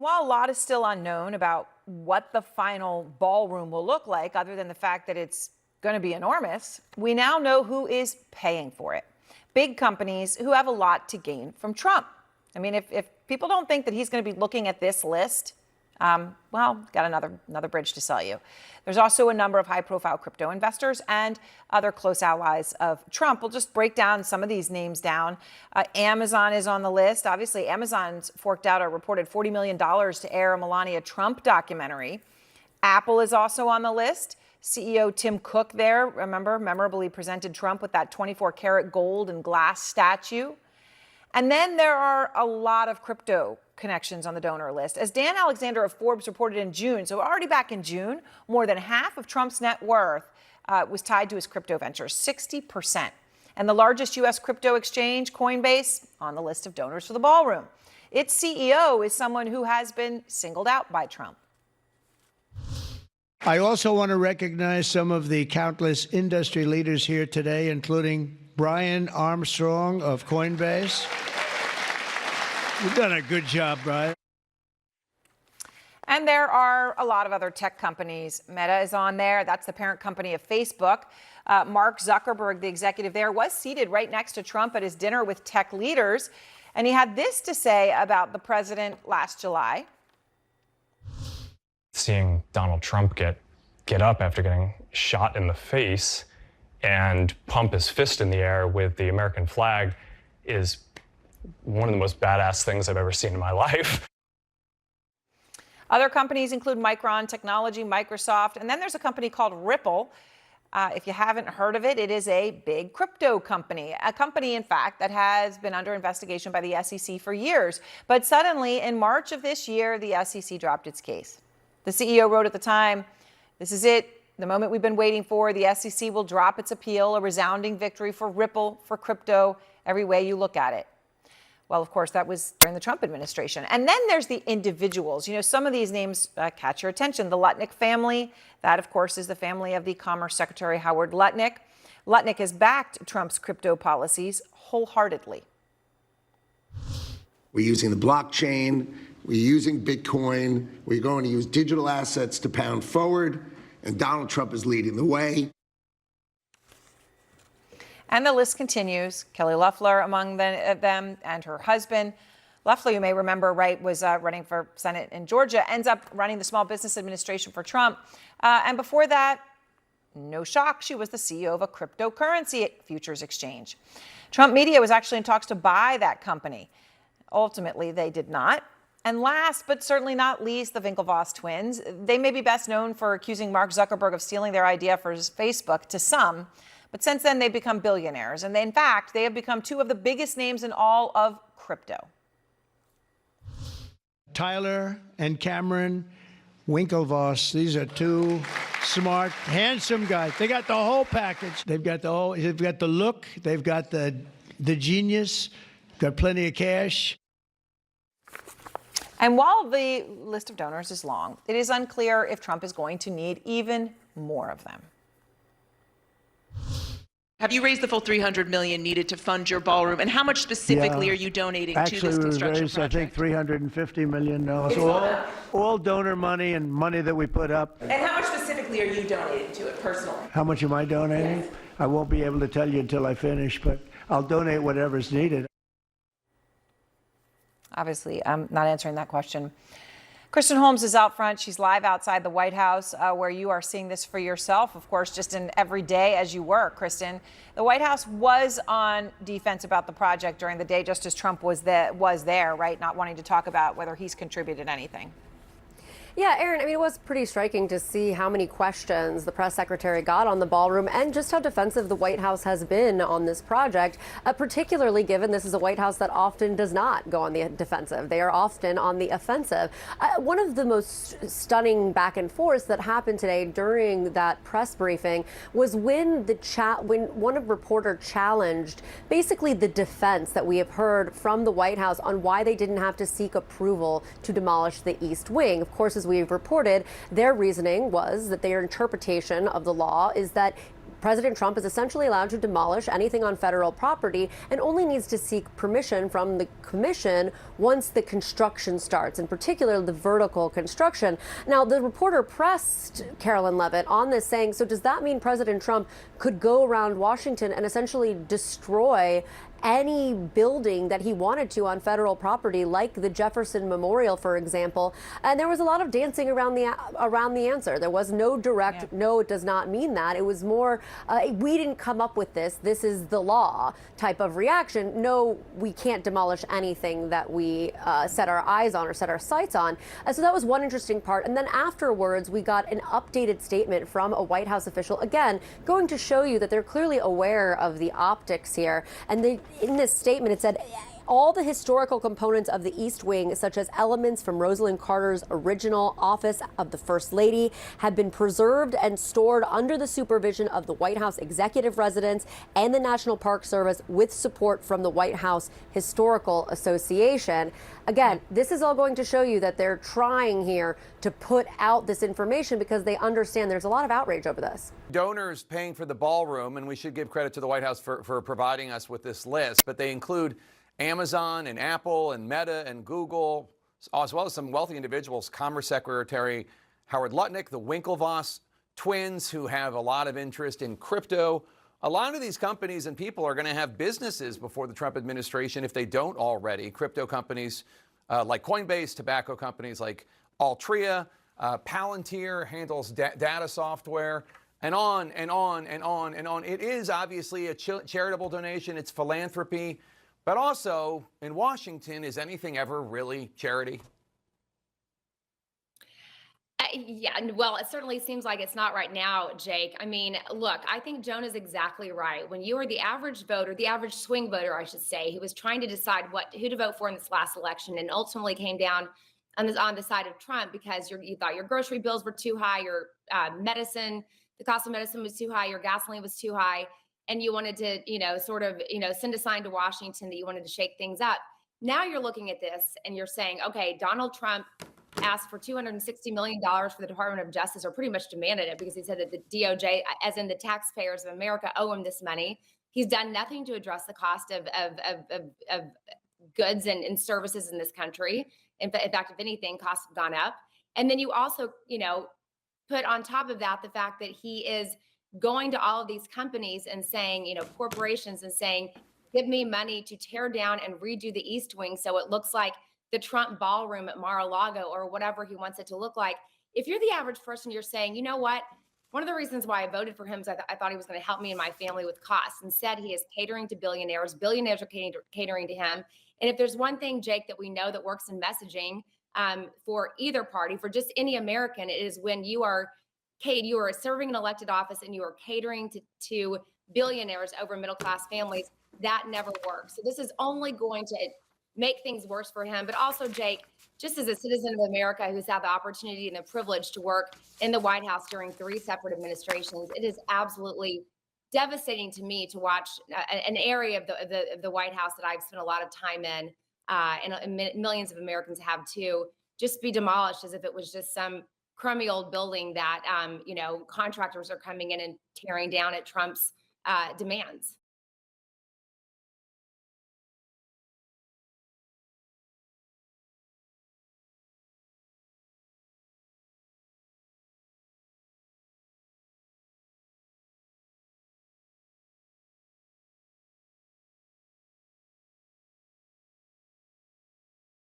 While a lot is still unknown about what the final ballroom will look like, other than the fact that it's going to be enormous, we now know who is paying for it. Big companies who have a lot to gain from Trump. I mean, if people don't think that he's going to be looking at this list, well, got another bridge to sell you. There's also a number of high-profile crypto investors and other close allies of Trump. We'll just break down some of these names down. Amazon is on the list. Obviously, Amazon's forked out a reported $40 million to air a Melania Trump documentary. Apple is also on the list. CEO Tim Cook there, remember, memorably presented Trump with that 24-karat gold and glass statue. And then there are a lot of crypto connections on the donor list. As Dan Alexander of Forbes reported in June, so already back in June, more than half of Trump's net worth was tied to his crypto ventures, 60%. And the largest U.S. crypto exchange, Coinbase, on the list of donors for the ballroom. Its CEO is someone who has been singled out by Trump. I also want to recognize some of the countless industry leaders here today, including Brian Armstrong of Coinbase. You've done a good job, Brian. And there are a lot of other tech companies. Meta is on there. That's the parent company of Facebook. Mark Zuckerberg, the executive there, was seated right next to Trump at his dinner with tech leaders. And he had this to say about the president last July. Seeing Donald Trump get up after getting shot in the face and pump his fist in the air with the American flag is one of the most badass things I've ever seen in my life. Other companies include Micron Technology, Microsoft, and then there's a company called Ripple. If you haven't heard of it, it is a big crypto company, a company, in fact, that has been under investigation by the SEC for years. But suddenly, in March of this year, the SEC dropped its case. The CEO wrote at the time, "This is it. The moment we've been waiting for. The SEC will drop its appeal, a resounding victory for Ripple, for crypto, every way you look at it." Well, of course, that was during the Trump administration. And then there's the individuals. You know, some of these names catch your attention. The Lutnick family, that, of course, is the family of the Commerce Secretary Howard Lutnick. Lutnick has backed Trump's crypto policies wholeheartedly. We're using the blockchain. We're using Bitcoin. We're going to use digital assets to pound forward. And Donald Trump is leading the way. And the list continues. Kelly Loeffler among them and her husband. Loeffler, you may remember, right, was running for Senate in Georgia, ends up running the Small Business Administration for Trump. And before that, no shock, she was the CEO of a cryptocurrency futures exchange. Trump Media was actually in talks to buy that company. Ultimately, they did not. And last, but certainly not least, the Winklevoss twins. They may be best known for accusing Mark Zuckerberg of stealing their idea for his Facebook to some. But since then, they've become billionaires. And in fact, they have become two of the biggest names in all of crypto. Tyler and Cameron Winklevoss, these are two smart, handsome guys. They got the whole package. They've got the look, they've got the genius, got plenty of cash. And while the list of donors is long, it is unclear if Trump is going to need even more of them. Have you raised the full $300 million needed to fund your ballroom? And how much specifically are you donating to this construction raised, project? I think, $350 million. All donor money and money that we put up. And how much specifically are you donating to it personally? How much am I donating? Yes. I won't be able to tell you until I finish, but I'll donate whatever's needed. Obviously, I'm not answering that question. Kristen Holmes is out front. She's live outside the White House, where you are seeing this for yourself, of course, just in every day as you work, Kristen. The White House was on defense about the project during the day, just as Trump was there, right? Not wanting to talk about whether he's contributed anything. Yeah, Aaron, I mean, it was pretty striking to see how many questions the press secretary got on the ballroom and just how defensive the White House has been on this project, particularly given this is a White House that often does not go on the defensive. They are often on the offensive. One of the most stunning back and forth that happened today during that press briefing was when one reporter challenged basically the defense that we have heard from the White House on why they didn't have to seek approval to demolish the East Wing. Of course, as we've reported, their reasoning was that their interpretation of the law is that President Trump is essentially allowed to demolish anything on federal property and only needs to seek permission from the commission once the construction starts, in particular the vertical construction. Now, the reporter pressed Carolyn Levitt on this, saying, so does that mean President Trump could go around Washington and essentially destroy any building that he wanted to on federal property, like the Jefferson Memorial, for example? And there was a lot of dancing around the answer. There was no direct, no, it does not mean that. It was more, we didn't come up with this. This is the law type of reaction. No, we can't demolish anything that we set our eyes on or set our sights on. So that was one interesting part. And then afterwards, we got an updated statement from a White House official, again, going to show you that they're clearly aware of the optics here. And in this statement, it said, all the historical components of the East Wing, such as elements from Rosalind Carter's original office of the First Lady, have been preserved and stored under the supervision of the White House Executive Residence and the National Park Service, with support from the White House Historical Association. Again, this is all going to show you that they're trying here to put out this information because they understand there's a lot of outrage over this. Donors paying for the ballroom, and we should give credit to the White House for providing us with this list, but they include Amazon and Apple and Meta and Google, as well as some wealthy individuals. Commerce Secretary Howard Lutnick, the Winklevoss twins, who have a lot of interest in crypto. A lot of these companies and people are going to have businesses before the Trump administration, if they don't already. Crypto companies like Coinbase, tobacco companies like Altria, Palantir handles data software, and on and on and on and on. It is obviously a charitable donation. It's philanthropy. But also, in Washington, is anything ever really charity? Yeah, well, it certainly seems like it's not right now, Jake. I mean, look, I think Joan is exactly right. When you are the average voter, the average swing voter, I should say, who was trying to decide who to vote for in this last election, and ultimately came down on the side of Trump because you thought your grocery bills were too high, your medicine, the cost of medicine was too high, your gasoline was too high, and you wanted to, send a sign to Washington that you wanted to shake things up. Now you're looking at this and you're saying, okay, Donald Trump asked for $260 million for the Department of Justice, or pretty much demanded it, because he said that the DOJ, as in the taxpayers of America, owe him this money. He's done nothing to address the cost of goods and services in this country. In fact, if anything, costs have gone up. And then you also, put on top of that the fact that he is going to all of these companies and saying, corporations, and saying, give me money to tear down and redo the East Wing so it looks like the Trump ballroom at Mar-a-Lago or whatever he wants it to look like. If you're the average person, you're saying, you know what? One of the reasons why I voted for him is I thought he was going to help me and my family with costs. Instead, he is catering to billionaires. Billionaires are catering to him. And if there's one thing, Jake, that we know that works in messaging for either party, for just any American, it is when you are serving an elected office and you are catering to billionaires over middle-class families. That never works. So this is only going to make things worse for him. But also, Jake, just as a citizen of America who's had the opportunity and the privilege to work in the White House during 3 separate administrations, it is absolutely devastating to me to watch an area of the White House that I've spent a lot of time in, and millions of Americans have too, just be demolished as if it was just some crummy old building that contractors are coming in and tearing down at Trump's demands.